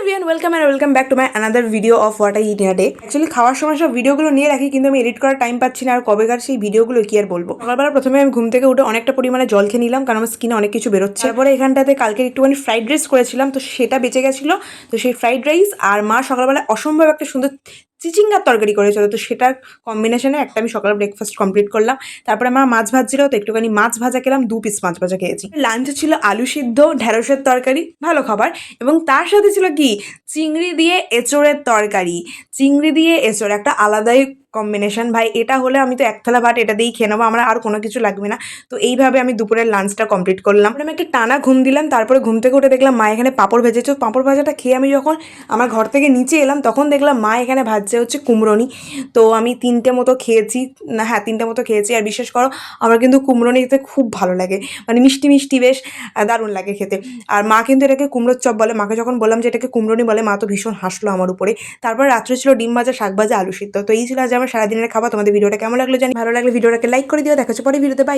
Everyone welcome back to my another video of what I it in a day. Actually খাওয়ার সময় সব ভিডিওগুলো নিয়ে রাখি, কিন্তু আমি এডিট করার টাইম পাচ্ছি না। আর কবেকার সেই ভিডিওগুলো কি আর বলবো। সকালবেলা প্রথমে আমি ঘুম থেকে উঠে অনেকটা পরিমাণে জল খেয়ে নিলাম, কারণ আমার স্কিনে অনেক কিছু বেরোচ্ছে। তারপরে এখানটাতে কালকে একটুখানি ফ্রাইড রাইস করেছিলাম, তো সেটা বেঁচে গেছিলো। তো সেই ফ্রাইড রাইস আর মা সকালবেলা অসম্ভব একটা সুন্দর চিচিঙ্গার তরকারি করেছিল, তো সেটার কম্বিনেশনে একটা আমি সকালে ব্রেকফাস্ট কমপ্লিট করলাম। তারপরে আমার মাছ ভাজছিল, তো একটুখানি মাছ ভাজা খেলাম, 2 পিস মাছ ভাজা খেয়েছি। লাঞ্চে ছিল আলু সিদ্ধ, ঢেঁড়সের তরকারি, ভালো খাবার। এবং তার সাথে ছিল কি, চিংড়ি দিয়ে এঁচোড়ের তরকারি। চিংড়ি দিয়ে এঁচোড় একটা আলাদাই কম্বিনেশন ভাই। এটা হলে আমি তো এক থালা ভাত এটা দিয়েই খেয়ে নেবো, আমার আর কোনো কিছু লাগবে না। তো এইভাবে আমি দুপুরের লাঞ্চটা কমপ্লিট করলাম। আমি একটা টানা ঘুম দিলাম, তারপরে ঘুম থেকে উঠে দেখলাম মা এখানে পাঁপড় ভেজেছে। পাঁপড় ভাজাটা খেয়ে আমি যখন আমার ঘর থেকে নিচে এলাম, তখন দেখলাম মা এখানে ভাজছে হচ্ছে কুমড়োনি। তো আমি 3টে মতো খেয়েছি, না হ্যাঁ 3টে মতো খেয়েছি। আর বিশেষ করো আমার কিন্তু কুমড়োনি খেতে খুব ভালো লাগে, মানে মিষ্টি মিষ্টি বেশ দারুণ লাগে খেতে। আর মা কিন্তু এটাকে কুমড়োর চপ বলে। মাকে যখন বললাম যে এটাকে কুমড়োনি বলে, মা তো ভীষণ হাসলো আমার উপরে। তারপর রাত্রে ছিল ডিম ভাজা, শাক ভাজা, আলু সিদ্ধ। তো এই ছিল আজ আমার সারাদিনের খাবার। তোমাদের ভিডিওটা কেমন লাগলো জানি, ভালো লাগলে ভিডিওটাকে লাইক করে দিও। দেখা হচ্ছে পরে ভিডিওতে, বাই।